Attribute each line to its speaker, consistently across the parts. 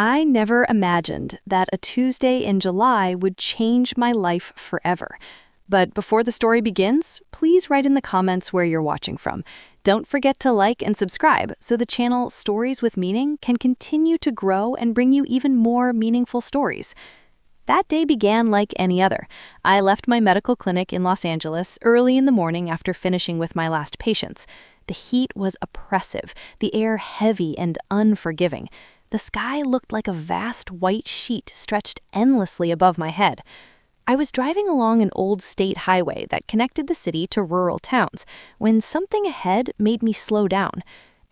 Speaker 1: I never imagined that a Tuesday in July would change my life forever. But before the story begins, please write in the comments where you're watching from. Don't forget to like and subscribe so the channel Stories with Meaning can continue to grow and bring you even more meaningful stories. That day began like any other. I left my medical clinic in Los Angeles early in the morning after finishing with my last patients. The heat was oppressive, the air heavy and unforgiving. The sky looked like a vast white sheet stretched endlessly above my head. I was driving along an old state highway that connected the city to rural towns when something ahead made me slow down.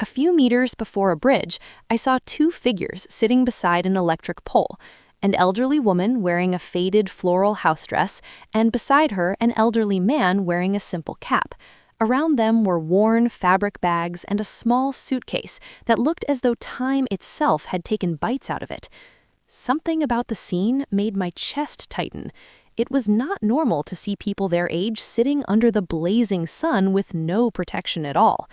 Speaker 1: A few meters before a bridge, I saw two figures sitting beside an electric pole. An elderly woman wearing a faded floral house dress, and beside her an elderly man wearing a simple cap. Around them were worn fabric bags and a small suitcase that looked as though time itself had taken bites out of it. Something about the scene made my chest tighten. It was not normal to see people their age sitting under the blazing sun with no protection at all.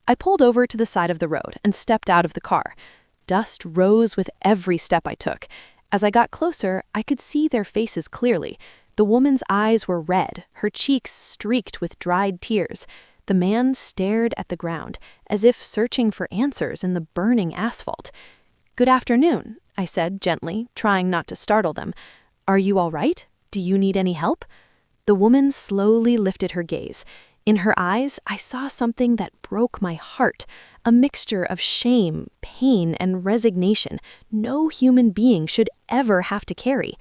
Speaker 1: I pulled over to the side of the road and stepped out of the car. Dust rose with every step I took. As I got closer, I could see their faces clearly. The woman's eyes were red, her cheeks streaked with dried tears. The man stared at the ground, as if searching for answers in the burning asphalt. "Good afternoon," I said gently, trying not to startle them. "Are you all right? Do you need any help?" The woman slowly lifted her gaze. In her eyes, I saw something that broke my heart, a mixture of shame, pain, and resignation no human being should ever have to carry.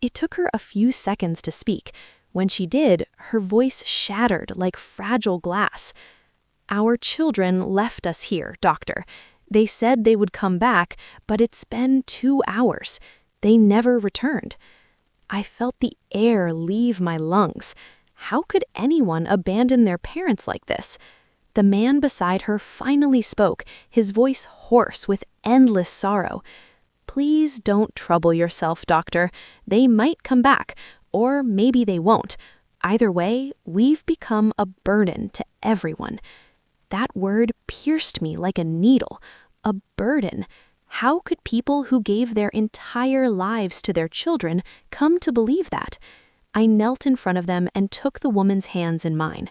Speaker 1: It took her a few seconds to speak. When she did, her voice shattered like fragile glass. "Our children left us here, doctor. They said they would come back, but it's been 2 hours. They never returned." I felt the air leave my lungs. How could anyone abandon their parents like this? The man beside her finally spoke, his voice hoarse with endless sorrow. "Please don't trouble yourself, doctor. They might come back, or maybe they won't. Either way, we've become a burden to everyone." That word pierced me like a needle. A burden. How could people who gave their entire lives to their children come to believe that? I knelt in front of them and took the woman's hands in mine.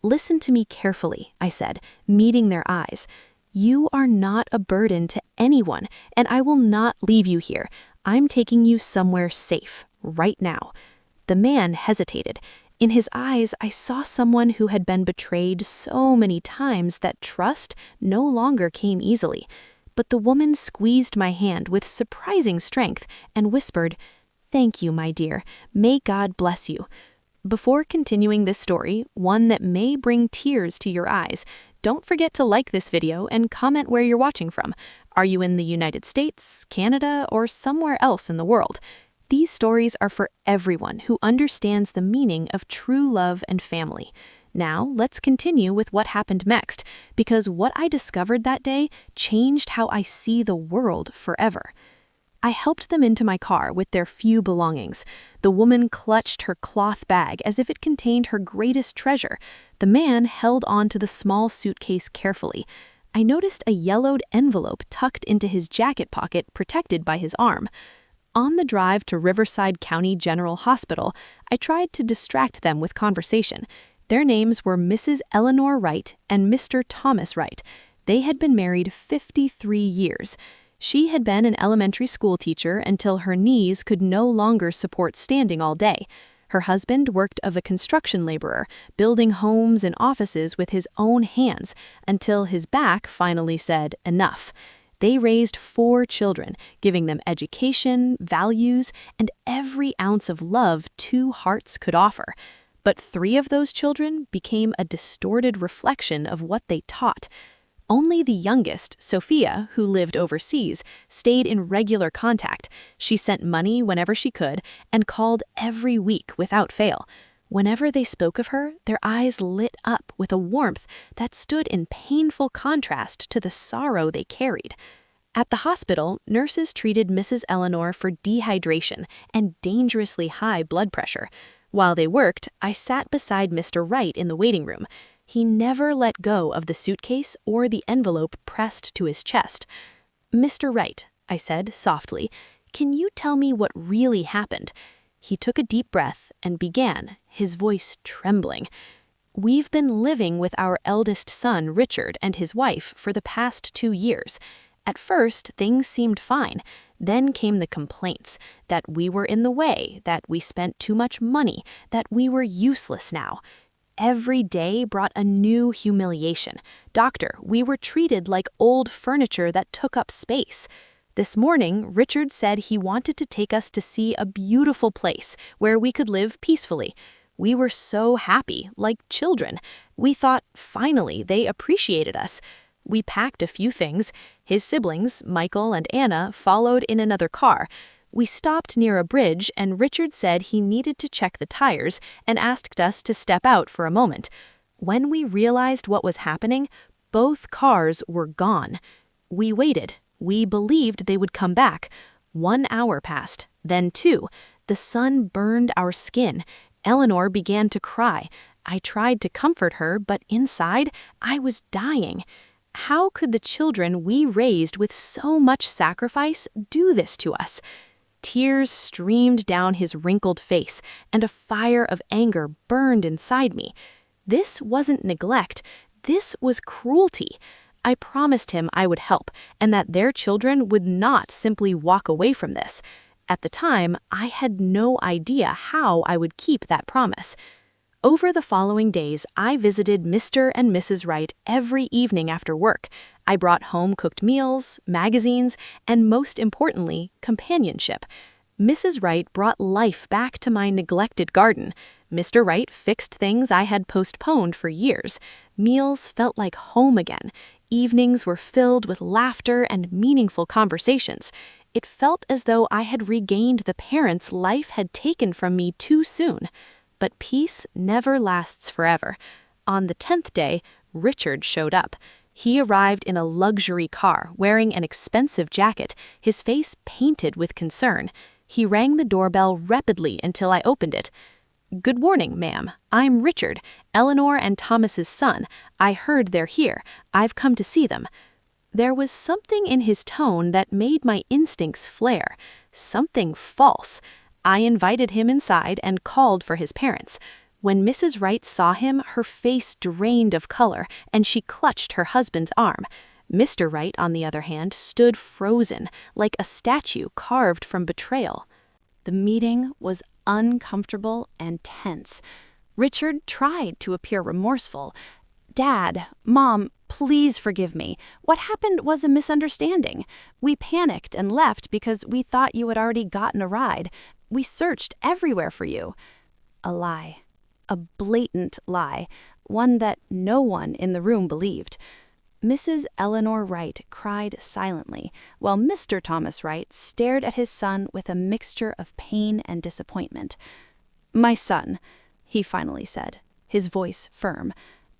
Speaker 1: "Listen to me carefully," I said, meeting their eyes. "You are not a burden to anyone, and I will not leave you here. I'm taking you somewhere safe, right now." The man hesitated. In his eyes, I saw someone who had been betrayed so many times that trust no longer came easily. But the woman squeezed my hand with surprising strength and whispered, "Thank you, my dear. May God bless you." Before continuing this story, one that may bring tears to your eyes, don't forget to like this video and comment where you're watching from. Are you in the United States, Canada, or somewhere else in the world? These stories are for everyone who understands the meaning of true love and family. Now, let's continue with what happened next, because what I discovered that day changed how I see the world forever. I helped them into my car with their few belongings. The woman clutched her cloth bag as if it contained her greatest treasure. The man held on to the small suitcase carefully. I noticed a yellowed envelope tucked into his jacket pocket, protected by his arm. On the drive to Riverside County General Hospital, I tried to distract them with conversation. Their names were Mrs. Eleanor Wright and Mr. Thomas Wright. They had been married 53 years. She had been an elementary school teacher until her knees could no longer support standing all day. Her husband worked as a construction laborer, building homes and offices with his own hands, until his back finally said enough. They raised 4 children, giving them education, values, and every ounce of love 2 hearts could offer. But 3 of those children became a distorted reflection of what they taught. Only the youngest, Sophia, who lived overseas, stayed in regular contact. She sent money whenever she could and called every week without fail. Whenever they spoke of her, their eyes lit up with a warmth that stood in painful contrast to the sorrow they carried. At the hospital, nurses treated Mrs. Eleanor for dehydration and dangerously high blood pressure. While they worked, I sat beside Mr. Wright in the waiting room. He never let go of the suitcase or the envelope pressed to his chest. "Mr. Wright, I said softly. "Can you tell me what really happened?" He took a deep breath and began, his voice trembling. "We've been living with our eldest son, Richard, and his wife for the past 2 years. At first, things seemed fine. Then came the complaints that we were in the way, that we spent too much money, that we were useless now. Every day brought a new humiliation. Doctor, we were treated like old furniture that took up space. This morning, Richard said he wanted to take us to see a beautiful place where we could live peacefully. We were so happy, like children. We thought, finally, they appreciated us. We packed a few things. His siblings, Michael and Anna, followed in another car. We stopped near a bridge, and Richard said he needed to check the tires and asked us to step out for a moment. When we realized what was happening, both cars were gone. We waited. We believed they would come back. 1 hour passed, then 2. The sun burned our skin. Eleanor began to cry. I tried to comfort her, but inside, I was dying. How could the children we raised with so much sacrifice do this to us? Tears streamed down his wrinkled face, and a fire of anger burned inside me. This wasn't neglect. This was cruelty. I promised him I would help, and that their children would not simply walk away from this. At the time, I had no idea how I would keep that promise. Over the following days, I visited Mr. and Mrs. Wright every evening after work. I brought home-cooked meals, magazines, and most importantly, companionship. Mrs. Wright brought life back to my neglected garden. Mr. Wright fixed things I had postponed for years. Meals felt like home again. Evenings were filled with laughter and meaningful conversations. It felt as though I had regained the parents life had taken from me too soon. But peace never lasts forever. On the 10th day, Richard showed up. He arrived in a luxury car, wearing an expensive jacket, his face painted with concern. He rang the doorbell rapidly until I opened it. "Good morning, ma'am. I'm Richard, Eleanor and Thomas's son. I heard they're here. I've come to see them." There was something in his tone that made my instincts flare. Something false. I invited him inside and called for his parents. When Mrs. Wright saw him, her face drained of color, and she clutched her husband's arm. Mr. Wright, on the other hand, stood frozen, like a statue carved from betrayal. The meeting was uncomfortable and tense. Richard tried to appear remorseful. "Dad, Mom, please forgive me. What happened was a misunderstanding. We panicked and left because we thought you had already gotten a ride. We searched everywhere for you." A lie. A blatant lie. One that no one in the room believed. Mrs. Eleanor Wright cried silently, while Mr. Thomas Wright stared at his son with a mixture of pain and disappointment. "My son," he finally said, his voice firm,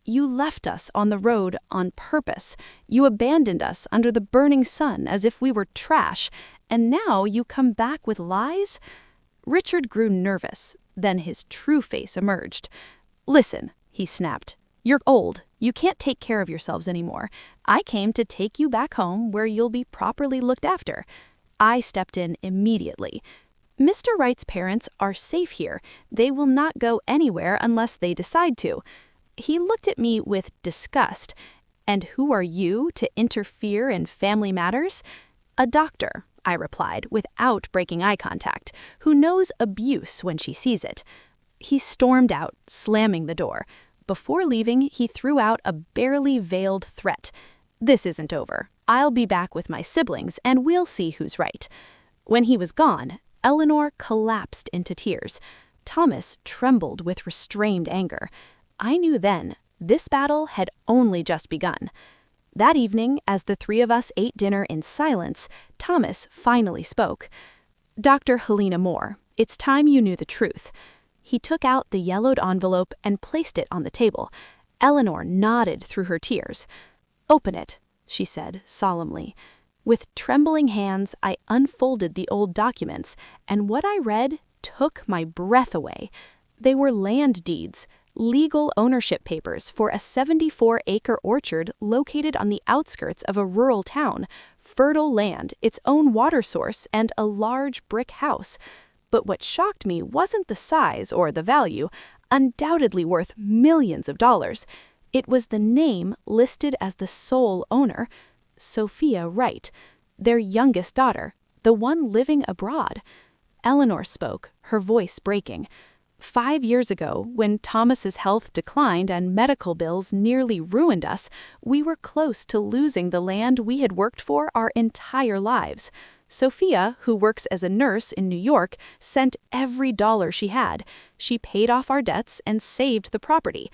Speaker 1: "you left us on the road on purpose. You abandoned us under the burning sun as if we were trash, and now you come back with lies?" Richard grew nervous, then his true face emerged. "Listen," he snapped. "You're old. You can't take care of yourselves anymore. I came to take you back home where you'll be properly looked after." I stepped in immediately. "Mr. Wright's parents are safe here. They will not go anywhere unless they decide to." He looked at me with disgust. "And who are you to interfere in family matters?" "A doctor," I replied, without breaking eye contact, "who knows abuse when she sees it." He stormed out, slamming the door. Before leaving, he threw out a barely veiled threat. "This isn't over. I'll be back with my siblings, and we'll see who's right." When he was gone, Eleanor collapsed into tears. Thomas trembled with restrained anger. I knew then this battle had only just begun. That evening, as the 3 of us ate dinner in silence, Thomas finally spoke. "Dr. Helena Moore, it's time you knew the truth." He took out the yellowed envelope and placed it on the table. Eleanor nodded through her tears. "Open it," she said solemnly. With trembling hands, I unfolded the old documents, and what I read took my breath away. They were land deeds, legal ownership papers for a 74-acre orchard located on the outskirts of a rural town, fertile land, its own water source, and a large brick house. But what shocked me wasn't the size or the value, undoubtedly worth millions of dollars. It was the name listed as the sole owner, Sophia Wright, their youngest daughter, the one living abroad. Eleanor spoke, her voice breaking. 5 years ago, when Thomas's health declined and medical bills nearly ruined us, we were close to losing the land we had worked for our entire lives. Sophia, who works as a nurse in New York, sent every dollar she had. She paid off our debts and saved the property.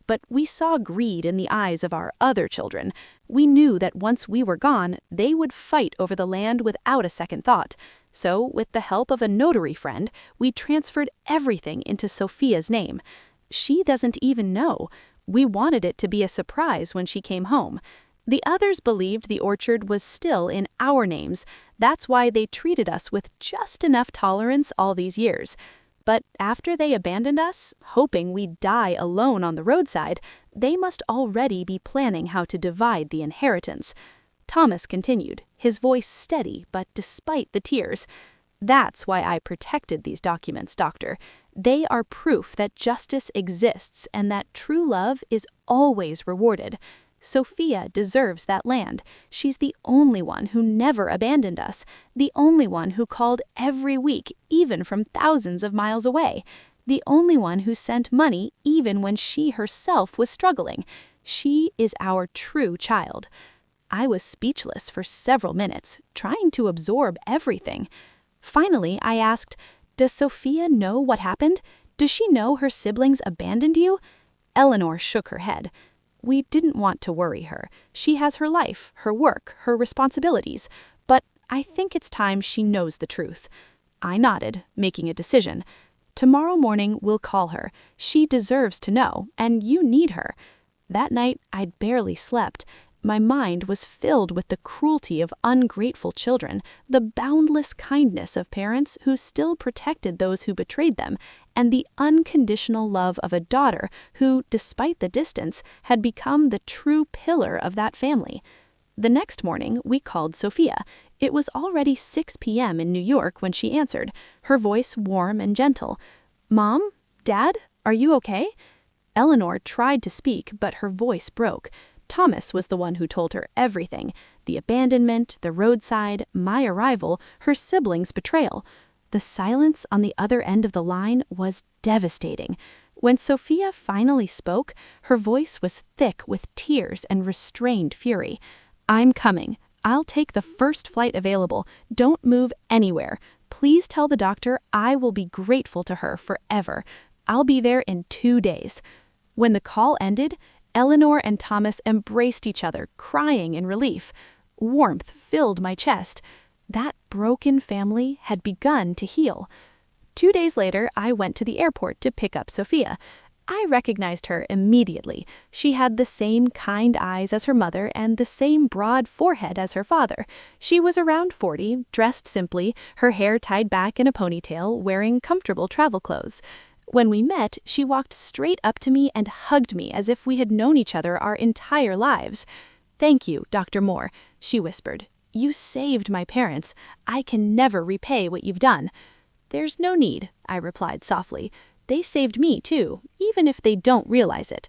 Speaker 1: But we saw greed in the eyes of our other children. We knew that once we were gone, they would fight over the land without a second thought. So, with the help of a notary friend, we transferred everything into Sophia's name. She doesn't even know. We wanted it to be a surprise when she came home. The others believed the orchard was still in our names. That's why they treated us with just enough tolerance all these years. But after they abandoned us, hoping we'd die alone on the roadside, they must already be planning how to divide the inheritance. Thomas continued, his voice steady, but despite the tears. That's why I protected these documents, Doctor. They are proof that justice exists and that true love is always rewarded. Sophia deserves that land. She's the only one who never abandoned us, the only one who called every week, even from thousands of miles away, the only one who sent money even when she herself was struggling. She is our true child. I was speechless for several minutes, trying to absorb everything. Finally, I asked, "Does Sophia know what happened? Does she know her siblings abandoned you?" Eleanor shook her head. We didn't want to worry her. She has her life, her work, her responsibilities. But I think it's time she knows the truth. I nodded, making a decision. Tomorrow morning we'll call her. She deserves to know, and you need her. That night I'd barely slept. My mind was filled with the cruelty of ungrateful children, the boundless kindness of parents who still protected those who betrayed them, and the unconditional love of a daughter who, despite the distance, had become the true pillar of that family. The next morning, we called Sophia. It was already 6 p.m. in New York when she answered, her voice warm and gentle. "Mom? Dad? Are you okay?" Eleanor tried to speak, but her voice broke. Thomas was the one who told her everything: the abandonment, the roadside, my arrival, her siblings' betrayal. The silence on the other end of the line was devastating. When Sophia finally spoke, her voice was thick with tears and restrained fury. "I'm coming. I'll take the first flight available. Don't move anywhere. Please tell the doctor I will be grateful to her forever. I'll be there in 2 days." When the call ended, Eleanor and Thomas embraced each other, crying in relief. Warmth filled my chest. That broken family had begun to heal. 2 days later, I went to the airport to pick up Sophia. I recognized her immediately. She had the same kind eyes as her mother and the same broad forehead as her father. She was around 40, dressed simply, her hair tied back in a ponytail, wearing comfortable travel clothes. When we met, she walked straight up to me and hugged me as if we had known each other our entire lives. "Thank you, Dr. Moore," she whispered. "You saved my parents. I can never repay what you've done." "There's no need," I replied softly. "They saved me too, even if they don't realize it."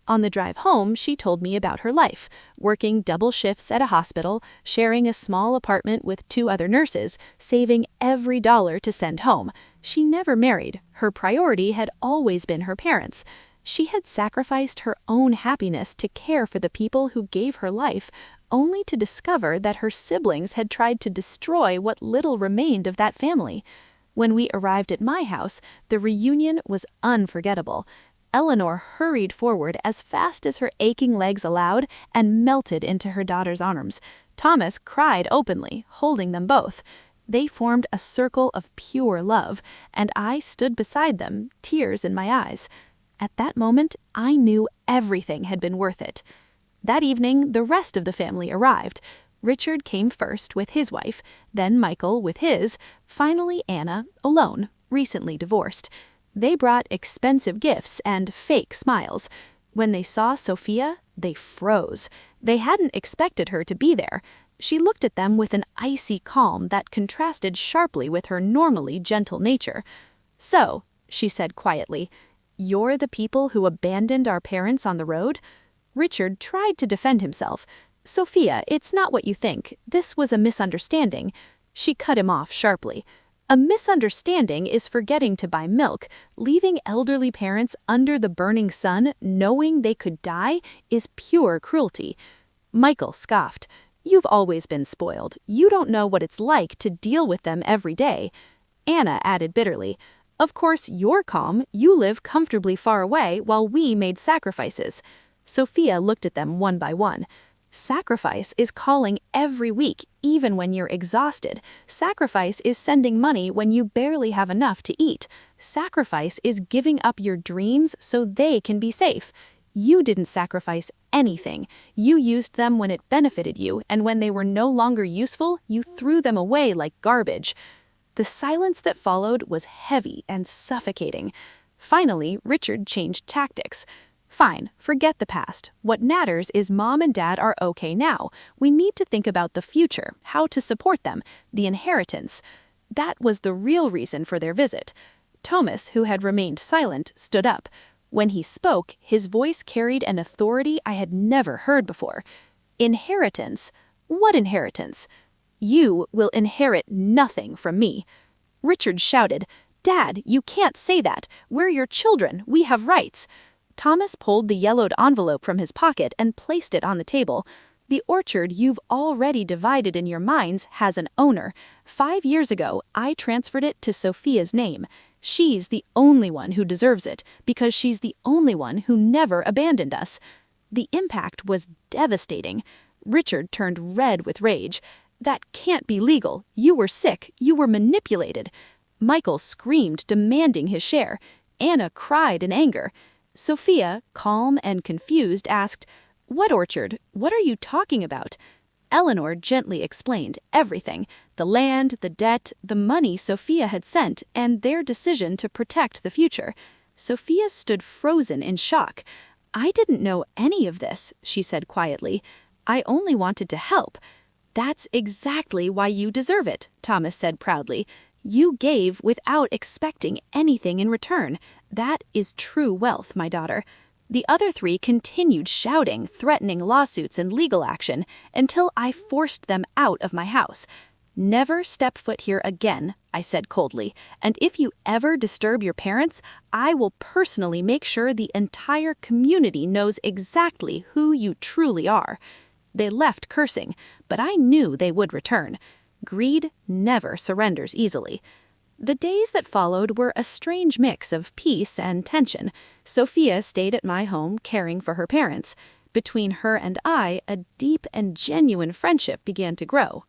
Speaker 1: On the drive home, she told me about her life, working double shifts at a hospital, sharing a small apartment with 2 other nurses, saving every dollar to send home. She never married. Her priority had always been her parents. She had sacrificed her own happiness to care for the people who gave her life, only to discover that her siblings had tried to destroy what little remained of that family. When we arrived at my house, the reunion was unforgettable. Eleanor hurried forward as fast as her aching legs allowed and melted into her daughter's arms. Thomas cried openly, holding them both. They formed a circle of pure love, and I stood beside them, tears in my eyes. At that moment, I knew everything had been worth it. That evening, the rest of the family arrived. Richard came first with his wife, then Michael with his, finally Anna, alone, recently divorced. They brought expensive gifts and fake smiles. When they saw Sophia, they froze. They hadn't expected her to be there. She looked at them with an icy calm that contrasted sharply with her normally gentle nature. "So," she said quietly, "you're the people who abandoned our parents on the road?" Richard tried to defend himself. "Sophia, it's not what you think. This was a misunderstanding." She cut him off sharply. "A misunderstanding is forgetting to buy milk. Leaving elderly parents under the burning sun, knowing they could die, is pure cruelty." Michael scoffed. "You've always been spoiled. You don't know what it's like to deal with them every day." Anna added bitterly, "Of course you're calm. You live comfortably far away while we made sacrifices." Sophia looked at them one by one. "Sacrifice is calling every week, even when you're exhausted. Sacrifice is sending money when you barely have enough to eat. Sacrifice is giving up your dreams so they can be safe. You didn't sacrifice anything. You used them when it benefited you, and when they were no longer useful, you threw them away like garbage." The silence that followed was heavy and suffocating. Finally, Richard changed tactics. "Fine, forget the past. What matters is Mom and Dad are okay now. We need to think about the future, how to support them, the inheritance." That was the real reason for their visit. Thomas, who had remained silent, stood up. When he spoke, his voice carried an authority I had never heard before. "Inheritance? What inheritance?" "You will inherit nothing from me." Richard shouted, "Dad, you can't say that. We're your children. We have rights." Thomas pulled the yellowed envelope from his pocket and placed it on the table. "The orchard you've already divided in your minds has an owner. 5 years ago, I transferred it to Sophia's name. She's the only one who deserves it, because she's the only one who never abandoned us." The impact was devastating. Richard turned red with rage. "That can't be legal. You were sick. You were manipulated." Michael screamed, demanding his share. Anna cried in anger. Sophia, calm and confused, asked, "What orchard? What are you talking about?" Eleanor gently explained everything: the land, the debt, the money Sophia had sent, and their decision to protect the future. Sophia stood frozen in shock. "I didn't know any of this," she said quietly. "I only wanted to help." "That's exactly why you deserve it," Thomas said proudly. "You gave without expecting anything in return. That is true wealth, my daughter." The other three continued shouting, threatening lawsuits and legal action, until I forced them out of my house. "Never step foot here again," I said coldly, "and if you ever disturb your parents, I will personally make sure the entire community knows exactly who you truly are." They left cursing, but I knew they would return. Greed never surrenders easily. The days that followed were a strange mix of peace and tension. Sophia stayed at my home caring for her parents. Between her and I, a deep and genuine friendship began to grow.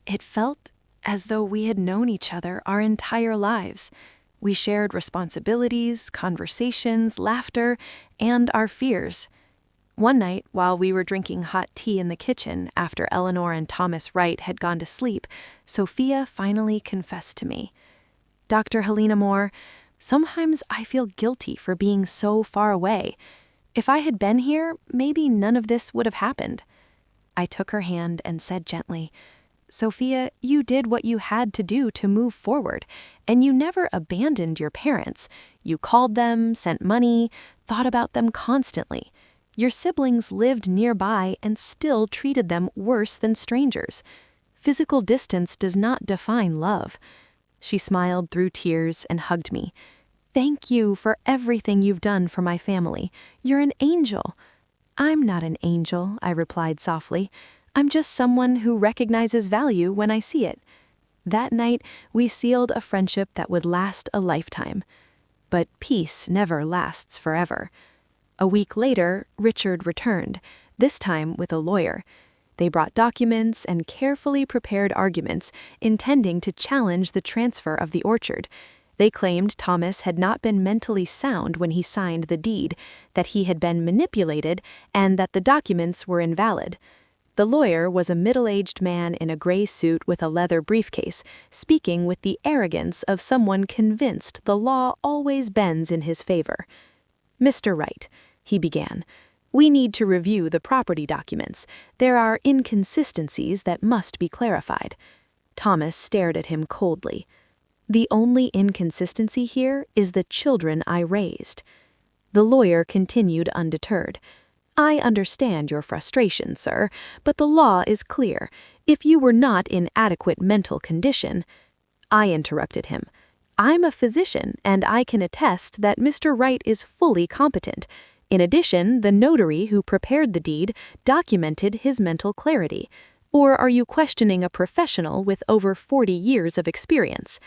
Speaker 1: It felt as though we had known each other our entire lives. We shared responsibilities, conversations, laughter, and our fears. One night, while we were drinking hot tea in the kitchen after Eleanor and Thomas Wright had gone to sleep, Sophia finally confessed to me. "Dr. Helena Moore, sometimes I feel guilty for being so far away. If I had been here, maybe none of this would have happened." I took her hand and said gently, "Sophia, you did what you had to do to move forward, and you never abandoned your parents. You called them, sent money, thought about them constantly. Your siblings lived nearby and still treated them worse than strangers. Physical distance does not define love." She smiled through tears and hugged me. "Thank you for everything you've done for my family. You're an angel." "I'm not an angel," I replied softly. "I'm just someone who recognizes value when I see it." That night, we sealed a friendship that would last a lifetime. But peace never lasts forever. A week later, Richard returned, this time with a lawyer. They brought documents and carefully prepared arguments, intending to challenge the transfer of the orchard. They claimed Thomas had not been mentally sound when he signed the deed, that he had been manipulated, and that the documents were invalid. The lawyer was a middle-aged man in a gray suit with a leather briefcase, speaking with the arrogance of someone convinced the law always bends in his favor. "Mr. Wright," he began,
Speaker 2: We need to review the property documents. There are inconsistencies that must be clarified." Thomas stared at him coldly. "The only inconsistency here is the children I raised." The lawyer continued undeterred. "I understand your frustration, sir, but the law is clear. If you were not in adequate mental condition—" I interrupted him. "I'm a physician, and I can attest that Mr. Wright is fully competent. In addition, the notary who prepared the deed documented his mental clarity. Or are you questioning a professional with over 40 years of experience?"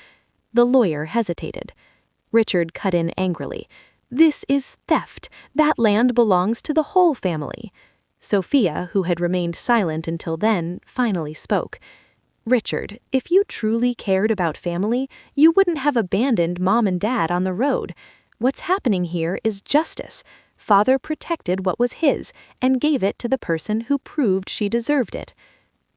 Speaker 2: The lawyer hesitated. Richard cut in angrily. "This is theft. That land belongs to the whole family." Sophia, who had remained silent until then, finally spoke. "Richard, if you truly cared about family, you wouldn't have abandoned Mom and Dad on the road. What's happening here is justice. Father protected what was his and gave it to the person who proved she deserved it."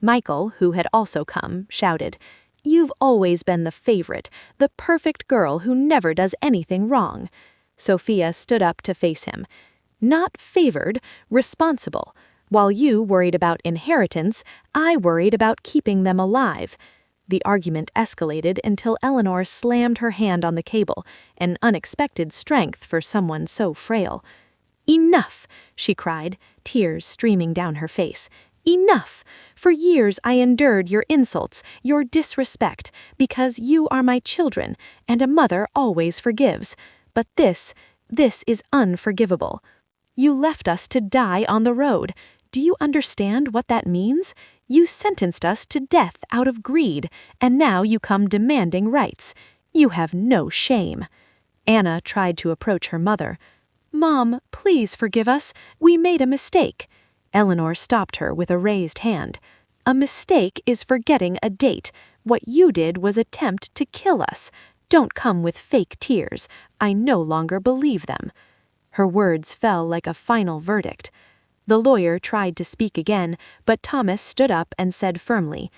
Speaker 2: Michael, who had also come, shouted, "You've always been the favorite, the perfect girl who never does anything wrong." Sophia stood up to face him. "Not favored, responsible. While you worried about inheritance, I worried about keeping them alive." The argument escalated until Eleanor slammed her hand on the cable, an unexpected strength for someone so frail. "Enough!" she cried, tears streaming down her face. "Enough! For years I endured your insults, your disrespect, because you are my children, and a mother always forgives. But this is unforgivable. You left us to die on the road. Do you understand what that means? You sentenced us to death out of greed, and now you come demanding rights. You have no shame." Anna tried to approach her mother. "Mom, please forgive us. We made a mistake." Eleanor stopped her with a raised hand. "A mistake is forgetting a date. What you did was attempt to kill us. Don't come with fake tears. I no longer believe them." Her words fell like a final verdict. The lawyer tried to speak again, but Thomas stood up and said firmly,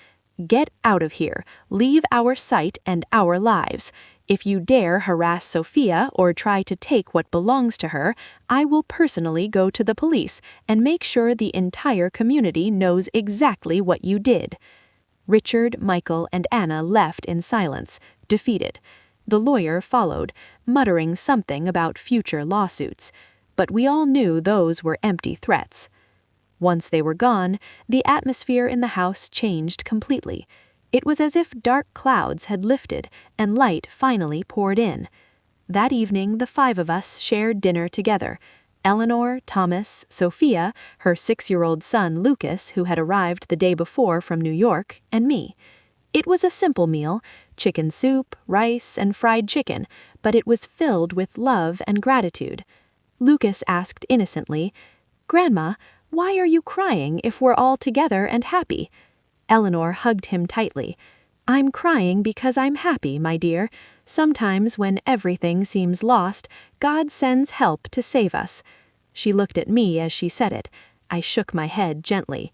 Speaker 2: "Get out of here. Leave our site and our lives. If you dare harass Sophia or try to take what belongs to her, I will personally go to the police and make sure the entire community knows exactly what you did." Richard, Michael, and Anna left in silence, defeated. The lawyer followed, muttering something about future lawsuits, but we all knew those were empty threats. Once they were gone, the atmosphere in the house changed completely. It was as if dark clouds had lifted and light finally poured in. That evening, the 5 of us shared dinner together. Eleanor, Thomas, Sophia, her 6-year-old son Lucas, who had arrived the day before from New York, and me. It was a simple meal, chicken soup, rice, and fried chicken, but it was filled with love and gratitude. Lucas asked innocently, "Grandma, why are you crying if we're all together and happy?" Eleanor hugged him tightly. "I'm crying because I'm happy, my dear. Sometimes when everything seems lost, God sends help to save us." She looked at me as she said it. I shook my head gently.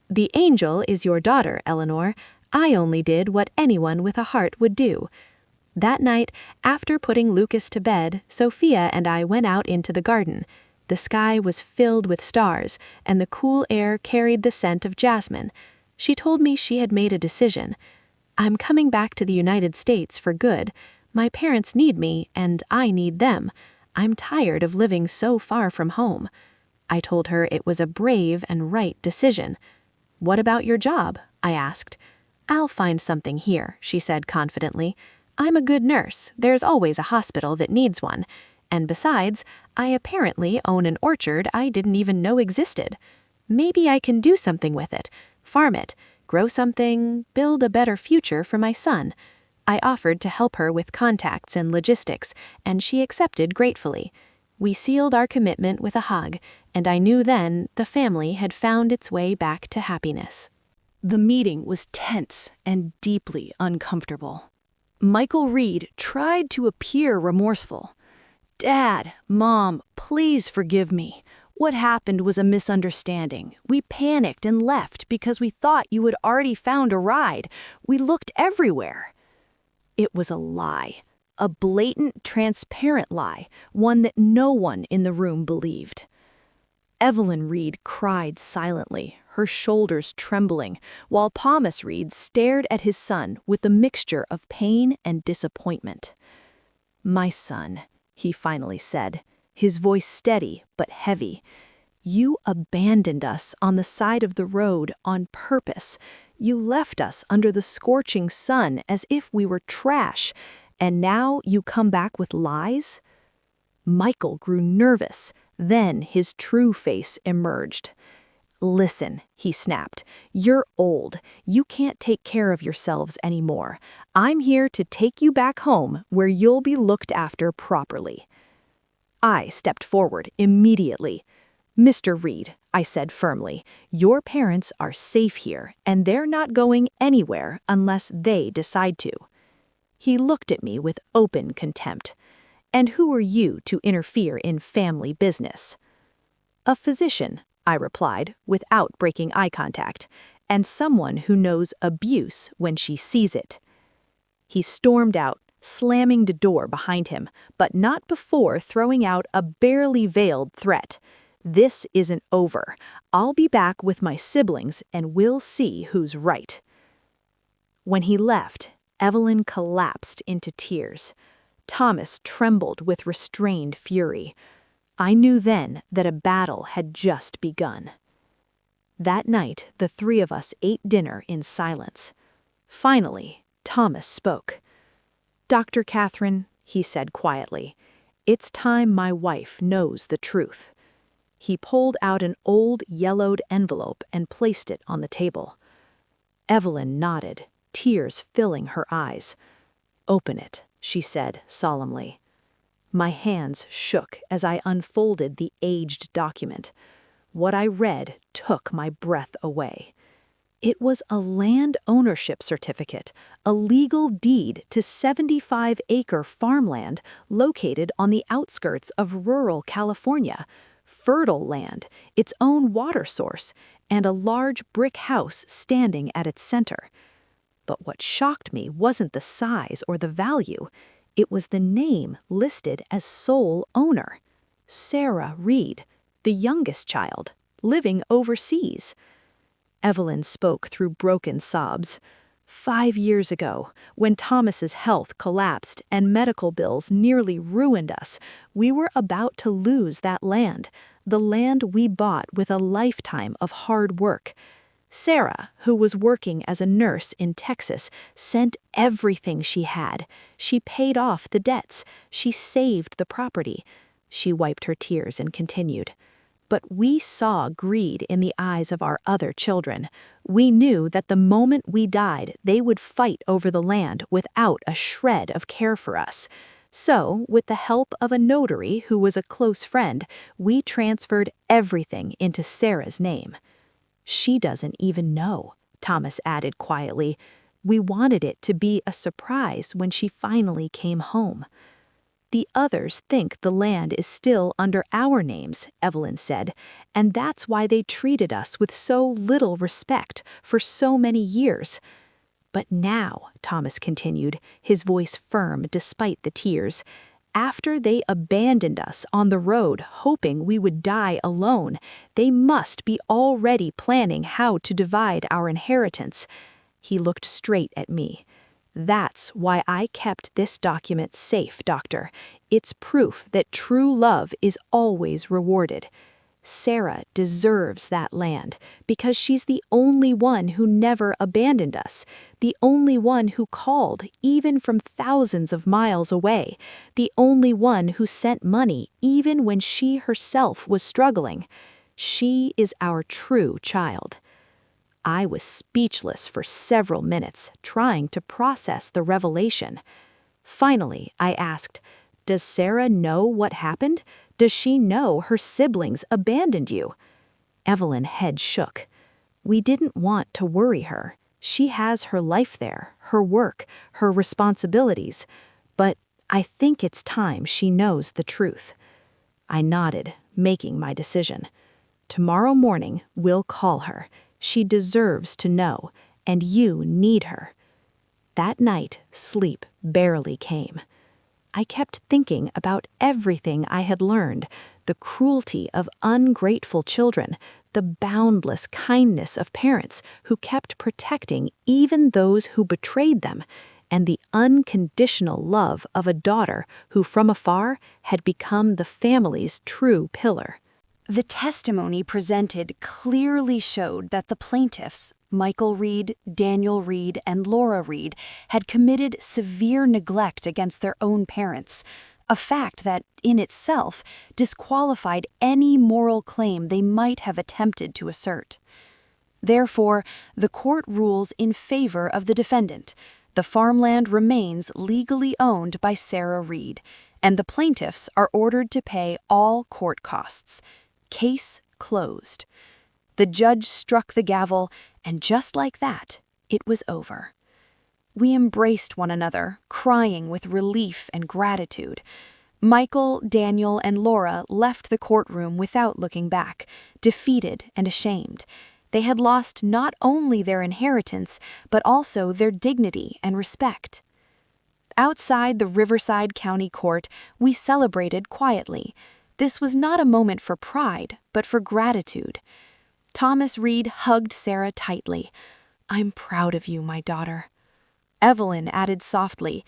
Speaker 2: "The angel is your daughter, Eleanor. I only did what anyone with a heart would do." That night, after putting Lucas to bed, Sophia and I went out into the garden. The sky was filled with stars, and the cool air carried the scent of jasmine. She told me she had made a decision. "I'm coming back to the United States for good. My parents need me, and I need them. I'm tired of living so far from home." I told her it was a brave and right decision. "What about your job?" I asked. "I'll find something here," she said confidently. "I'm a good nurse. There's always a hospital that needs one. And besides, I apparently own an orchard I didn't even know existed. Maybe I can do something with it. Farm it, grow something, build a better future for my son." I offered to help her with contacts and logistics, and she accepted gratefully. We sealed our commitment with a hug, and I knew then the family had found its way back to happiness.
Speaker 1: The meeting was tense and deeply uncomfortable. Michael Reed tried to appear remorseful. "Dad, Mom, please forgive me. What happened was a misunderstanding. We panicked and left because we thought you had already found a ride. We looked everywhere." It was a lie. A blatant, transparent lie, one that no one in the room believed.
Speaker 2: Evelyn Reed cried silently, her shoulders trembling, while Thomas Reed stared at his son with a mixture of pain and disappointment. "My son," he finally said, his voice steady but heavy, "you abandoned us on the side of the road on purpose. You left us under the scorching sun as if we were trash, and now you come back with lies?" Michael grew nervous. Then his true face emerged. "Listen," he snapped, "you're old. You can't take care of yourselves anymore. I'm here to take you back home where you'll be looked after properly." I stepped forward immediately. "Mr. Reed," I said firmly, "your parents are safe here, and they're not going anywhere unless they decide to." He looked at me with open contempt. "And who are you to interfere in family business?" "A physician," I replied, without breaking eye contact, "and someone who knows abuse when she sees it." He stormed out, slamming the door behind him, but not before throwing out a barely veiled threat. "This isn't over. I'll be back with my siblings and we'll see who's right." When he left, Evelyn collapsed into tears. Thomas trembled with restrained fury. I knew then that a battle had just begun. That night, the three of us ate dinner in silence. Finally, Thomas spoke. "Dr. Catherine," he said quietly, "it's time my wife knows the truth." He pulled out an old yellowed envelope and placed it on the table. Evelyn nodded, tears filling her eyes. "Open it," she said solemnly. My hands shook as I unfolded the aged document. What I read took my breath away. It was a land ownership certificate, a legal deed to 75-acre farmland located on the outskirts of rural California, fertile land, its own water source, and a large brick house standing at its center. But what shocked me wasn't the size or the value. It was the name listed as sole owner. Sarah Reed, the youngest child, living overseas. Evelyn spoke through broken sobs. 5 years ago, when Thomas's health collapsed and medical bills nearly ruined us, we were about to lose that land, the land we bought with a lifetime of hard work. Sarah, who was working as a nurse in Texas, sent everything she had. She paid off the debts. She saved the property. She wiped her tears and continued. But we saw greed in the eyes of our other children. We knew that the moment we died, they would fight over the land without a shred of care for us. So, with the help of a notary who was a close friend, we transferred everything into Sarah's name. She doesn't even know, Thomas added quietly. We wanted it to be a surprise when she finally came home. The others think the land is still under our names, Evelyn said, and that's why they treated us with so little respect for so many years. But now, Thomas continued, his voice firm despite the tears, after they abandoned us on the road hoping we would die alone, they must be already planning how to divide our inheritance. He looked straight at me. That's why I kept this document safe, Doctor. It's proof that true love is always rewarded. Sarah deserves that land because she's the only one who never abandoned us, the only one who called even from thousands of miles away, the only one who sent money even when she herself was struggling. She is our true child. I was speechless for several minutes, trying to process the revelation. Finally, I asked, "Does Sarah know what happened? Does she know her siblings abandoned you?" Evelyn's head shook. "We didn't want to worry her. She has her life there, her work, her responsibilities. But I think it's time she knows the truth." I nodded, making my decision. "Tomorrow morning, we'll call her. She deserves to know, and you need her." That night, sleep barely came. I kept thinking about everything I had learned, the cruelty of ungrateful children, the boundless kindness of parents who kept protecting even those who betrayed them, and the unconditional love of a daughter who from afar had become the family's true pillar.
Speaker 1: The testimony presented clearly showed that the plaintiffs, Michael Reed, Daniel Reed, and Laura Reed, had committed severe neglect against their own parents, a fact that, in itself, disqualified any moral claim they might have attempted to assert. Therefore, the court rules in favor of the defendant. The farmland remains legally owned by Sarah Reed, and the plaintiffs are ordered to pay all court costs. Case closed. The judge struck the gavel, and just like that, it was over. We embraced one another, crying with relief and gratitude. Michael, Daniel, and Laura left the courtroom without looking back, defeated and ashamed. They had lost not only their inheritance, but also their dignity and respect. Outside the Riverside County Court, we celebrated quietly. This was not a moment for pride, but for gratitude. Thomas Reed hugged Sarah tightly. "I'm proud of you, my daughter." Evelyn added softly,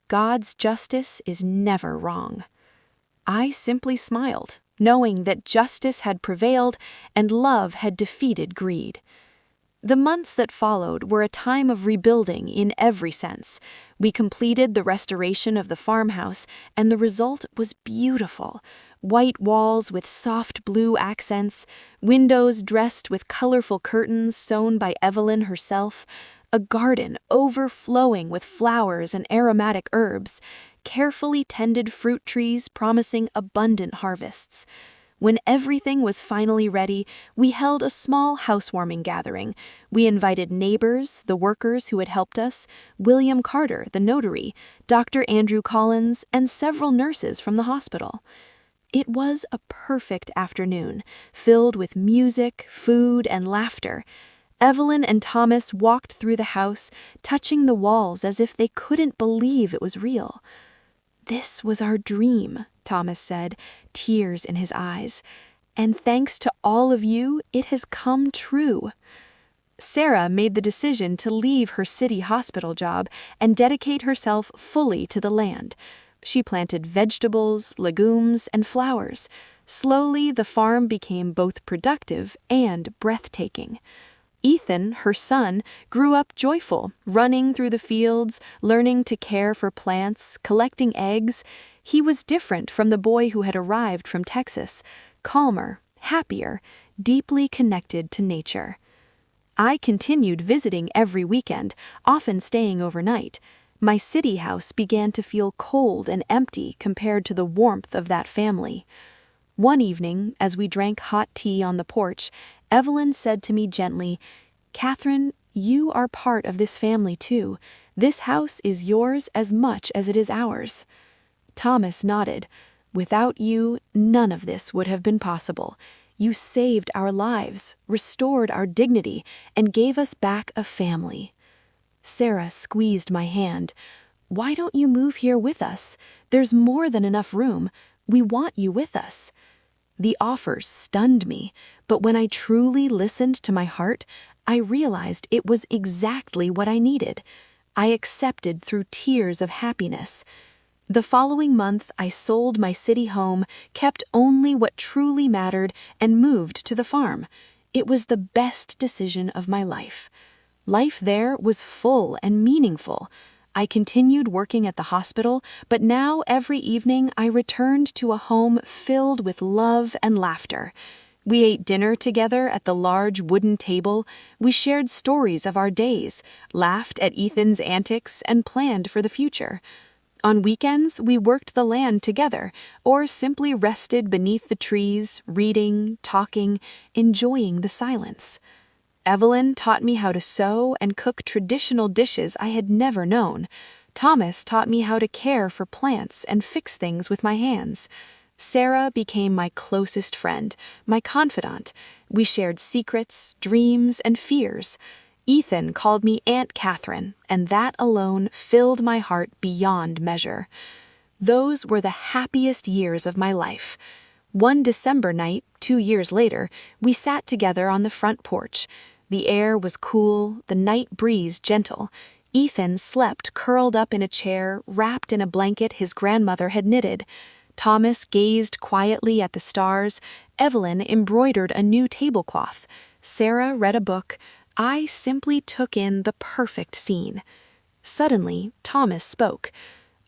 Speaker 1: "God's justice is never wrong." I simply smiled, knowing that justice had prevailed and love had defeated greed. The months that followed were a time of rebuilding in every sense. We completed the restoration of the farmhouse, and the result was beautiful. White walls with soft blue accents, windows dressed with colorful curtains sewn by Evelyn herself, a garden overflowing with flowers and aromatic herbs, carefully tended fruit trees promising abundant harvests. When everything was finally ready, we held a small housewarming gathering. We invited neighbors, the workers who had helped us, William Carter, the notary, Dr. Andrew Collins, and several nurses from the hospital. It was a perfect afternoon, filled with music, food, and laughter. Evelyn and Thomas walked through the house, touching the walls as if they couldn't believe it was real. "This was our dream," Thomas said, tears in his eyes. "And thanks to all of you, it has come true." Sarah made the decision to leave her city hospital job and dedicate herself fully to the land. She planted vegetables, legumes, and flowers. Slowly, the farm became both productive and breathtaking. Ethan, her son, grew up joyful, running through the fields, learning to care for plants, collecting eggs. He was different from the boy who had arrived from Texas, calmer, happier, deeply connected to nature. I continued visiting every weekend, often staying overnight. My city house began to feel cold and empty compared to the warmth of that family. One evening, as we drank hot tea on the porch, Evelyn said to me gently, "Catherine, you are part of this family too. This house is yours as much as it is ours." Thomas nodded. "Without you, none of this would have been possible. You saved our lives, restored our dignity, and gave us back a family." Sarah squeezed my hand. "Why don't you move here with us? There's more than enough room. We want you with us." The offer stunned me, but when I truly listened to my heart, I realized it was exactly what I needed. I accepted through tears of happiness. The following month, I sold my city home, kept only what truly mattered, and moved to the farm. It was the best decision of my life. Life there was full and meaningful. I continued working at the hospital, but now every evening I returned to a home filled with love and laughter. We ate dinner together at the large wooden table. We shared stories of our days, laughed at Ethan's antics, and planned for the future. On weekends, we worked the land together, or simply rested beneath the trees, reading, talking, enjoying the silence. Evelyn taught me how to sew and cook traditional dishes I had never known. Thomas taught me how to care for plants and fix things with my hands. Sarah became my closest friend, my confidant. We shared secrets, dreams, and fears. Ethan called me Aunt Catherine, and that alone filled my heart beyond measure. Those were the happiest years of my life.
Speaker 2: One December night, 2 years later, we sat together on the front porch. The air was cool, the night breeze gentle. Ethan slept curled up in a chair, wrapped in a blanket his grandmother had knitted. Thomas gazed quietly at the stars. Evelyn embroidered a new tablecloth. Sarah read a book. I simply took in the perfect scene. Suddenly, Thomas spoke.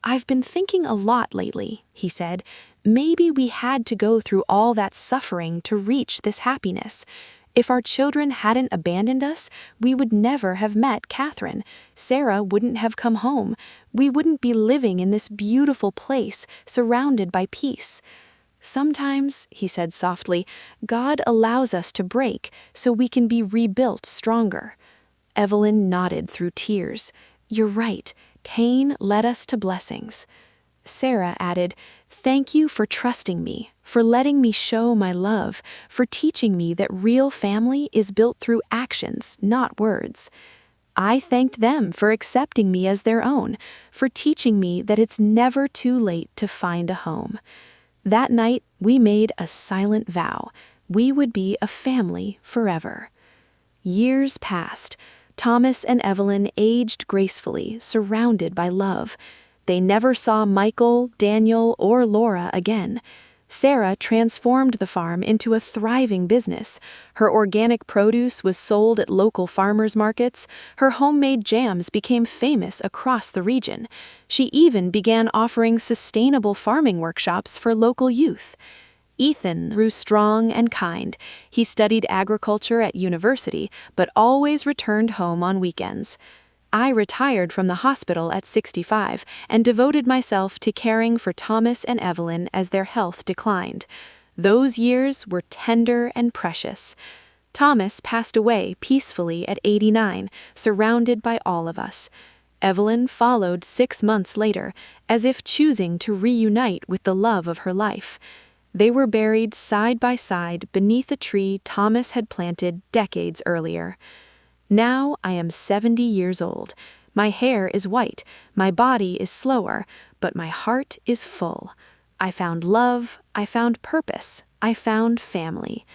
Speaker 2: "I've been thinking a lot lately," he said. "Maybe we had to go through all that suffering to reach this happiness. If our children hadn't abandoned us, we would never have met Catherine. Sarah wouldn't have come home. We wouldn't be living in this beautiful place, surrounded by peace. Sometimes," he said softly, "God allows us to break so we can be rebuilt stronger." Evelyn nodded through tears. "You're right. Pain led us to blessings." Sarah added, "Thank you for trusting me, for letting me show my love, for teaching me that real family is built through actions, not words." I thanked them for accepting me as their own, for teaching me that it's never too late to find a home. That night, we made a silent vow. We would be a family forever. Years passed. Thomas and Evelyn aged gracefully, surrounded by love. They never saw Michael, Daniel, or Laura again. Sarah transformed the farm into a thriving business. Her organic produce was sold at local farmers markets. Her homemade jams became famous across the region. She even began offering sustainable farming workshops for local youth. Ethan grew strong and kind. He studied agriculture at university, but always returned home on weekends. I retired from the hospital at 65 and devoted myself to caring for Thomas and Evelyn as their health declined. Those years were tender and precious. Thomas passed away peacefully at 89, surrounded by all of us. Evelyn followed 6 months later, as if choosing to reunite with the love of her life. They were buried side by side beneath a tree Thomas had planted decades earlier. Now I am 70 years old. My hair is white, my body is slower, but my heart is full. I found love, I found purpose, I found family.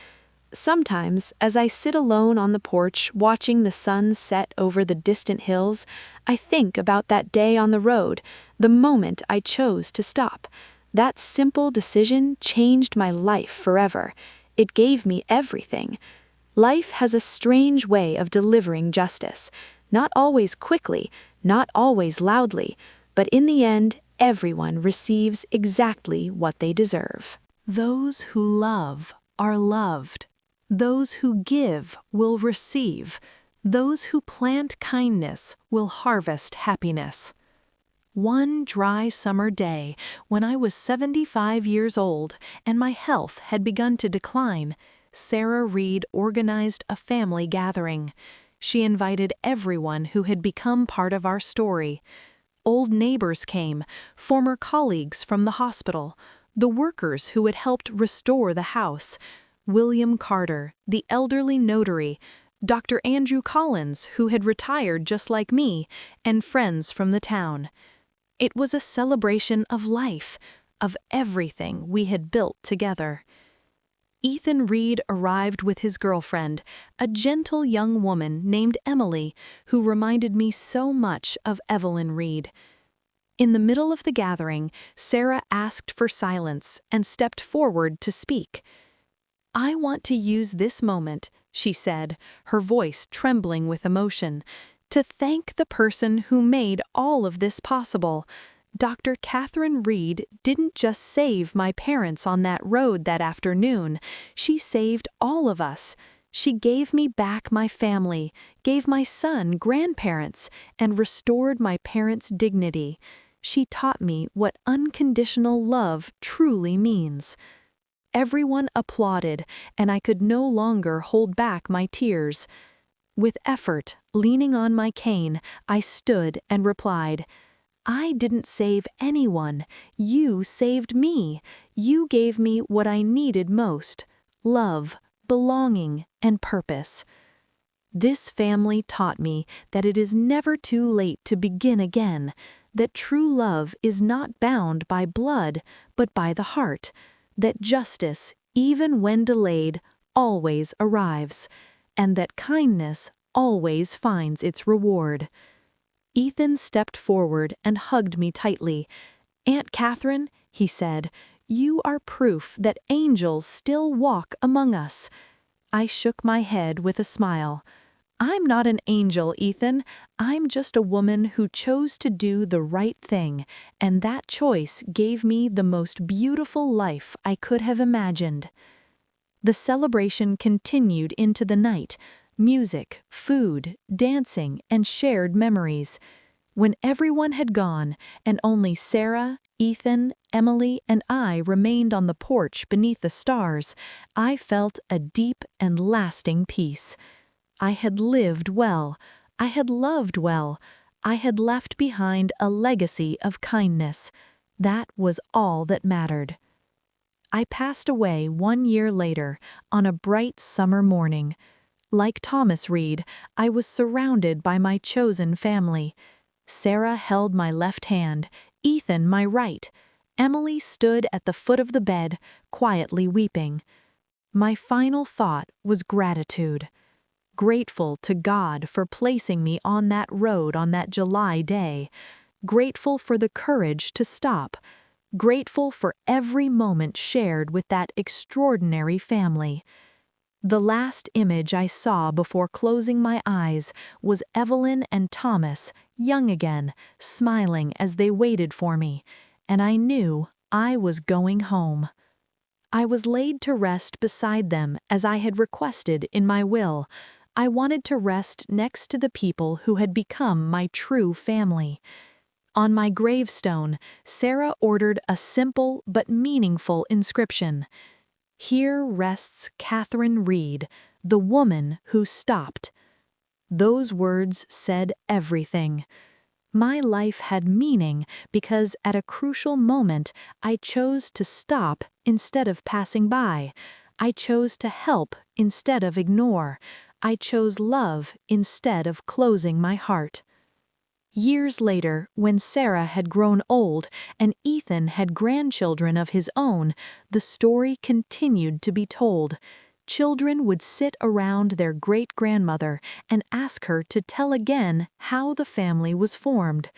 Speaker 2: Sometimes, as I sit alone on the porch watching the sun set over the distant hills, I think about that day on the road, the moment I chose to stop. That simple decision changed my life forever. It gave me everything. Life has a strange way of delivering justice, not always quickly, not always loudly, but in the end, everyone receives exactly what they deserve.
Speaker 1: Those who love are loved. Those who give will receive. Those who plant kindness will harvest happiness. One dry summer day, when I was 75 years old and my health had begun to decline, Sarah Reed organized a family gathering. She invited everyone who had become part of our story. Old neighbors came, former colleagues from the hospital, the workers who had helped restore the house, William Carter, the elderly notary, Dr. Andrew Collins, who had retired just like me, and friends from the town. It was a celebration of life, of everything we had built together. Ethan Reed arrived with his girlfriend, a gentle young woman named Emily, who reminded me so much of Evelyn Reed. In the middle of the gathering, Sarah asked for silence and stepped forward to speak. "I want to use this moment," she said, her voice trembling with emotion, "to thank the person who made all of this possible. Dr. Catherine Reed didn't just save my parents on that road that afternoon. She saved all of us. She gave me back my family, gave my son grandparents, and restored my parents' dignity. She taught me what unconditional love truly means." Everyone applauded, and I could no longer hold back my tears. With effort, leaning on my cane, I stood and replied, "I didn't save anyone. You saved me. You gave me what I needed most: love, belonging, and purpose." This family taught me that it is never too late to begin again, that true love is not bound by blood, but by the heart.
Speaker 2: that justice, even when delayed, always arrives, and that kindness always finds its reward. Ethan stepped forward and hugged me tightly. "Aunt Catherine," he said, "you are proof that angels still walk among us." I shook my head with a smile. "I'm not an angel, Ethan. I'm just a woman who chose to do the right thing, and that choice gave me the most beautiful life I could have imagined." The celebration continued into the night. Music, food, dancing, and shared memories. When everyone had gone, and only Sarah, Ethan, Emily, and I remained on the porch beneath the stars, I felt a deep and lasting peace. I had lived well. I had loved well. I had left behind a legacy of kindness. That was all that mattered. I passed away 1 year later, on a bright summer morning. Like Thomas Wright, I was surrounded by my chosen family. Sarah held my left hand, Ethan my right. Emily stood at the foot of the bed, quietly weeping. My final thought was gratitude. Grateful to God for placing me on that road on that July day. Grateful for the courage to stop. Grateful for every moment shared with that extraordinary family. The last image I saw before closing my eyes was Evelyn and Thomas, young again, smiling as they waited for me, and I knew I was going home. I was laid to rest beside them as I had requested in my will. I wanted to rest next to the people who had become my true family. On my gravestone, Sarah ordered a simple but meaningful inscription. "Here rests Catherine Reed, the woman who stopped." Those words said everything. My life had meaning because at a crucial moment I chose to stop instead of passing by. I chose to help instead of ignore. I chose love instead of closing my heart. Years later, when Sarah had grown old and Ethan had grandchildren of his own, the story continued to be told. Children would sit around their great-grandmother and ask her to tell again how the family was formed.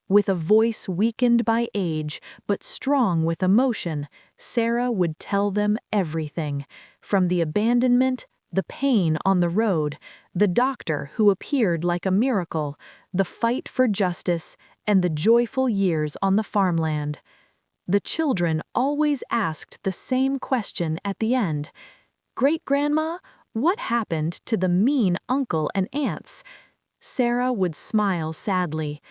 Speaker 2: With a voice weakened by age but strong with emotion, Sarah would tell them everything, from the abandonment, the pain on the road, the doctor who appeared like a miracle, the fight for justice, and the joyful years on the farmland. The children always asked the same question at the end. "Great-grandma, what happened to the mean uncle and aunts?" Sarah would smile sadly.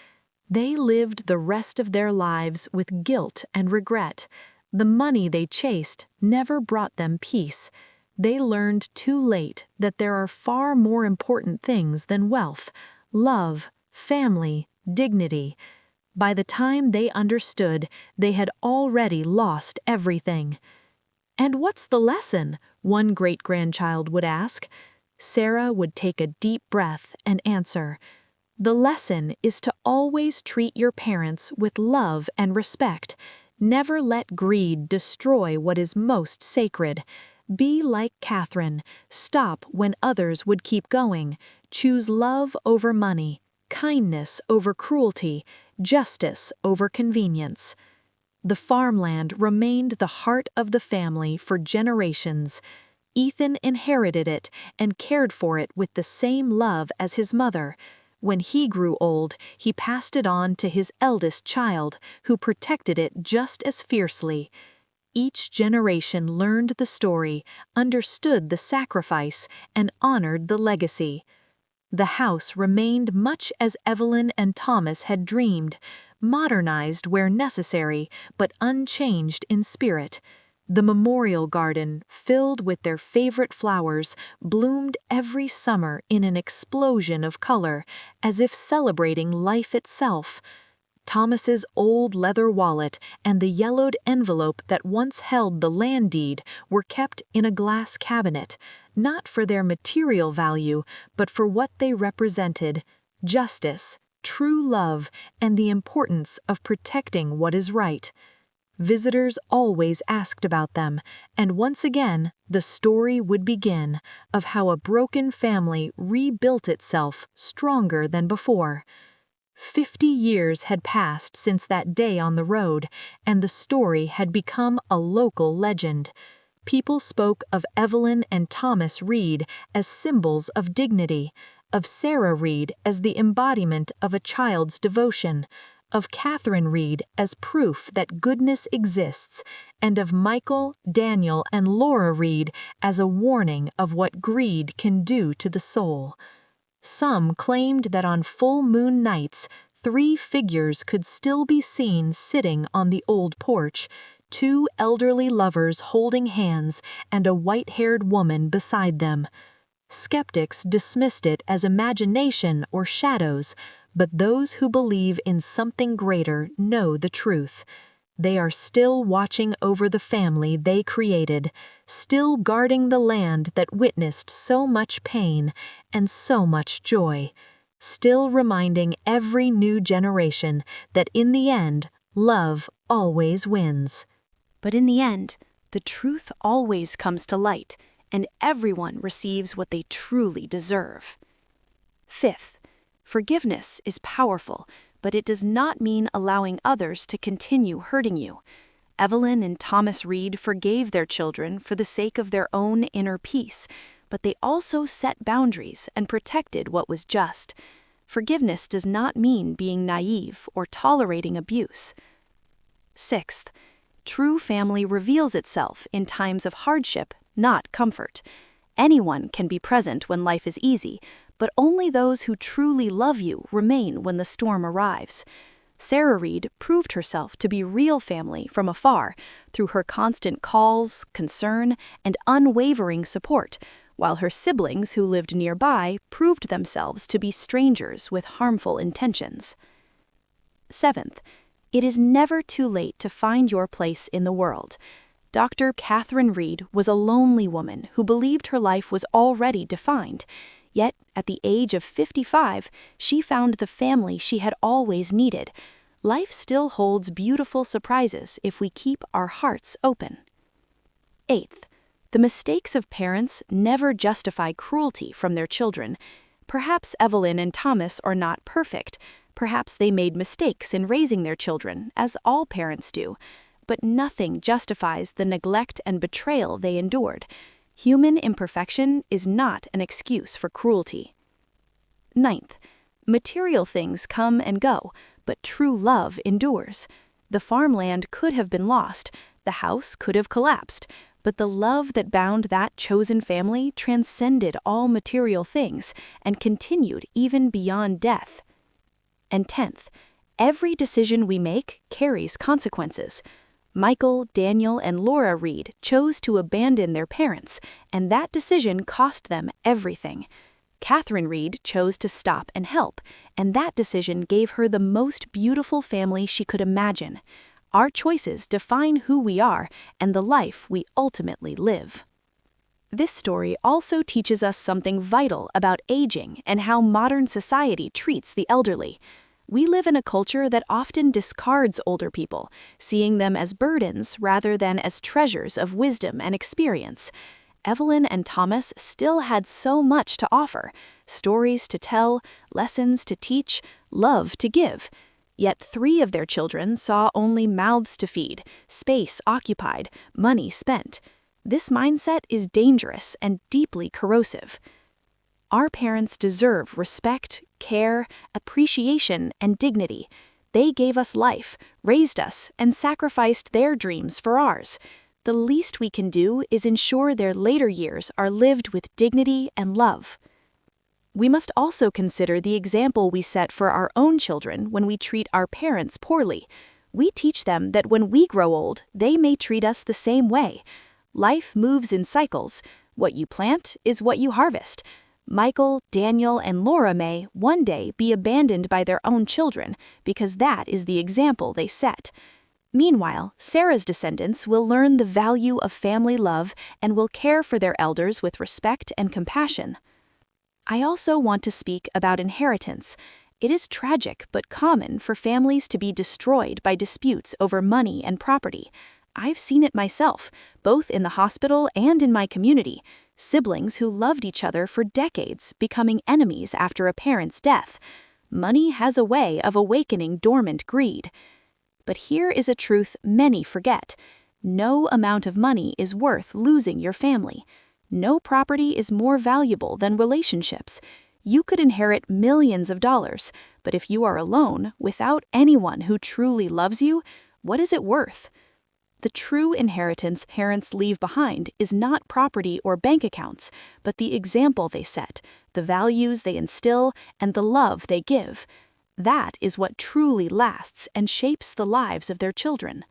Speaker 2: "They lived the rest of their lives with guilt and regret. The money they chased never brought them peace. They learned too late that there are far more important things than wealth, love, family, dignity. By the time they understood, they had already lost everything." "And what's the lesson?" one great-grandchild would ask. Sarah would take a deep breath and answer, "The lesson is to always treat your parents with love and respect. Never let greed destroy what is most sacred. Be like Catherine. Stop when others would keep going. Choose love over money, kindness over cruelty, justice over convenience." The farmland remained the heart of the family for generations. Ethan inherited it and cared for it with the same love as his mother. When he grew old, he passed it on to his eldest child, who protected it just as fiercely. Each generation learned the story, understood the sacrifice, and honored the legacy. The house remained much as Evelyn and Thomas had dreamed, modernized where necessary, but unchanged in spirit. The memorial garden, filled with their favorite flowers, bloomed every summer in an explosion of color, as if celebrating life itself. Thomas's old leather wallet and the yellowed envelope that once held the land deed were kept in a glass cabinet, not for their material value, but for what they represented: justice, true love, and the importance of protecting what is right. Visitors always asked about them, and once again, the story would begin of how a broken family rebuilt itself stronger than before. 50 years had passed since that day on the road, and the story had become a local legend. People spoke of Evelyn and Thomas Reed as symbols of dignity, of Sarah Reed as the embodiment of a child's devotion, of Catherine Reed as proof that goodness exists, and of Michael, Daniel, and Laura Reed as a warning of what greed can do to the soul. Some claimed that on full moon nights, 3 figures could still be seen sitting on the old porch, 2 elderly lovers holding hands and a white-haired woman beside them. Skeptics dismissed it as imagination or shadows, but those who believe in something greater know the truth. They are still watching over the family they created, still guarding the land that witnessed so much pain and so much joy, still reminding every new generation that in the end, love always wins.
Speaker 1: But in the end, the truth always comes to light, and everyone receives what they truly deserve. 5th, forgiveness is powerful, but it does not mean allowing others to continue hurting you. Evelyn and Thomas Reed forgave their children for the sake of their own inner peace, but they also set boundaries and protected what was just. Forgiveness does not mean being naive or tolerating abuse. 6th, true family reveals itself in times of hardship, not comfort. Anyone can be present when life is easy, but only those who truly love you remain when the storm arrives. Sarah Reed proved herself to be real family from afar through her constant calls, concern, and unwavering support, while her siblings who lived nearby proved themselves to be strangers with harmful intentions. 7th, it is never too late to find your place in the world. Dr. Catherine Reed was a lonely woman who believed her life was already defined. Yet, at the age of 55, she found the family she had always needed. Life still holds beautiful surprises if we keep our hearts open. 8th, the mistakes of parents never justify cruelty from their children. Perhaps Evelyn and Thomas are not perfect. Perhaps they made mistakes in raising their children, as all parents do. But nothing justifies the neglect and betrayal they endured. Human imperfection is not an excuse for cruelty. 9th, material things come and go, but true love endures. The farmland could have been lost, the house could have collapsed, but the love that bound that chosen family transcended all material things and continued even beyond death. And 10th, every decision we make carries consequences. Michael, Daniel, and Laura Reed chose to abandon their parents, and that decision cost them everything. Catherine Reed chose to stop and help, and that decision gave her the most beautiful family she could imagine. Our choices define who we are and the life we ultimately live. This story also teaches us something vital about aging and how modern society treats the elderly. We live in a culture that often discards older people, seeing them as burdens rather than as treasures of wisdom and experience. Evelyn and Thomas still had so much to offer: stories to tell, lessons to teach, love to give. Yet 3 of their children saw only mouths to feed, space occupied, money spent. This mindset is dangerous and deeply corrosive. Our parents deserve respect, care, appreciation, and dignity. They gave us life, raised us, and sacrificed their dreams for ours. The least we can do is ensure their later years are lived with dignity and love. We must also consider the example we set for our own children when we treat our parents poorly. We teach them that when we grow old, they may treat us the same way. Life moves in cycles. What you plant is what you harvest. Michael, Daniel, and Laura may, one day, be abandoned by their own children because that is the example they set. Meanwhile, Sarah's descendants will learn the value of family love and will care for their elders with respect and compassion. I also want to speak about inheritance.
Speaker 2: It is tragic but common for families to be destroyed by disputes over money and property. I've seen it myself, both in the hospital and in my community. Siblings who loved each other for decades becoming enemies after a parent's death. Money has a way of awakening dormant greed. But here is a truth many forget. No amount of money is worth losing your family. No property is more valuable than relationships. You could inherit millions of dollars, but if you are alone, without anyone who truly loves you, what is it worth? The true inheritance parents leave behind is not property or bank accounts, but the example they set, the values they instill, and the love they give. That is what truly lasts and shapes the lives of their children.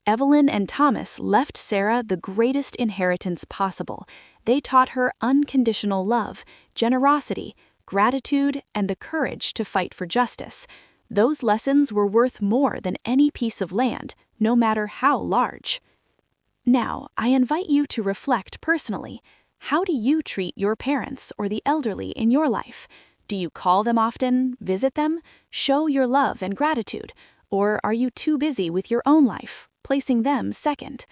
Speaker 2: Evelyn and Thomas left Sarah the greatest inheritance possible. They taught her unconditional love, generosity, gratitude, and the courage to fight for justice. Those lessons were worth more than any piece of land, no matter how large. Now, I invite you to reflect personally. How do you treat your parents or the elderly in your life? Do you call them often, visit them, show your love and gratitude? Or are you too busy with your own life, placing them second?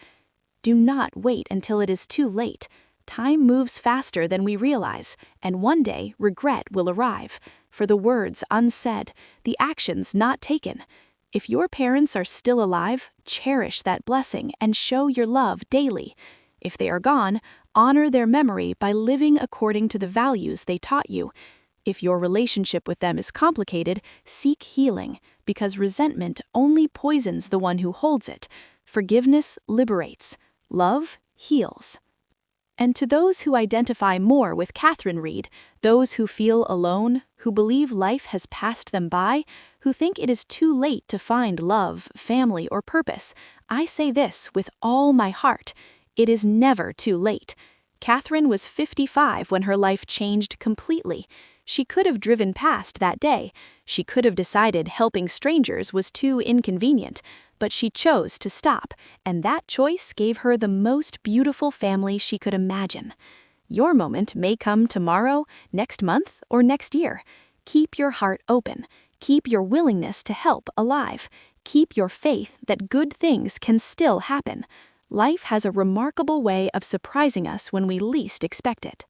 Speaker 2: Do not wait until it is too late. Time moves faster than we realize, and one day regret will arrive for the words unsaid, the actions not taken. If your parents are still alive, cherish that blessing and show your love daily. If they are gone, honor their memory by living according to the values they taught you. If your relationship with them is complicated, seek healing, because resentment only poisons the one who holds it. Forgiveness liberates. Love heals. And to those who identify more with Catherine Reed, those who feel alone, who believe life has passed them by, who think it is too late to find love, family, or purpose, I say this with all my heart: it is never too late. Catherine was 55 when her life changed completely. She could have driven past that day. She could have decided helping strangers was too inconvenient. But she chose to stop, and that choice gave her the most beautiful family she could imagine. Your moment may come tomorrow, next month, or next year. Keep your heart open. Keep your willingness to help alive. Keep your faith that good things can still happen. Life has a remarkable way of surprising us when we least expect it.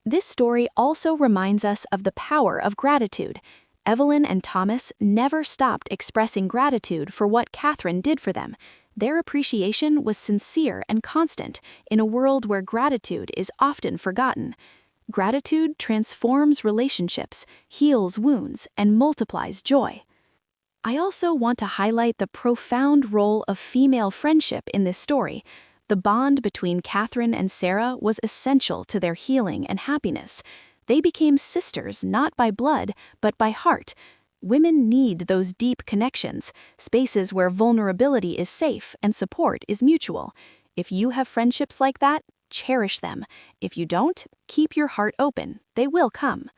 Speaker 2: This story also reminds us of the power of gratitude. Evelyn and Thomas never stopped expressing gratitude for what Catherine did for them. Their appreciation was sincere and constant in a world where gratitude is often forgotten. Gratitude transforms relationships, heals wounds, and multiplies joy. I also want to highlight the profound role of female friendship in this story. The bond between Catherine and Sarah was essential to their healing and happiness. They became sisters not by blood, but by heart. Women need those deep connections, spaces where vulnerability is safe and support is mutual. If you have friendships like that, cherish them. If you don't, keep your heart open. They will come.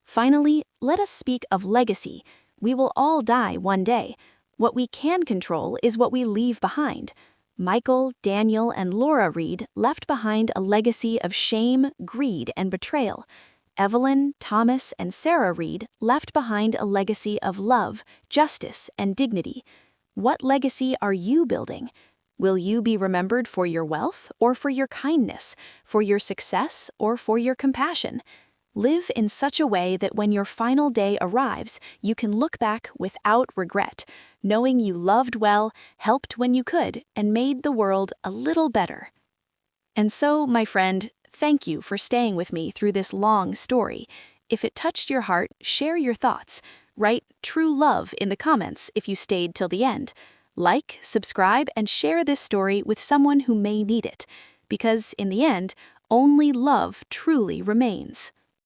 Speaker 2: Finally, let us speak of legacy. We will all die one day. What we can control is what we leave behind. Michael, Daniel, and Laura Reed left behind a legacy of shame, greed, and betrayal. Evelyn, Thomas, and Sarah Reed left behind a legacy of love, justice, and dignity. What legacy are you building? Will you be remembered for your wealth or for your kindness, for your success or for your compassion? Live in such a way that when your final day arrives, you can look back without regret, knowing you loved well, helped when you could, and made the world a little better. And so, my friend, thank you for staying with me through this long story. If it touched your heart, share your thoughts. Write "True Love" in the comments if you stayed till the end. Like, subscribe, and share this story with someone who may need it. Because, in the end, only love truly remains.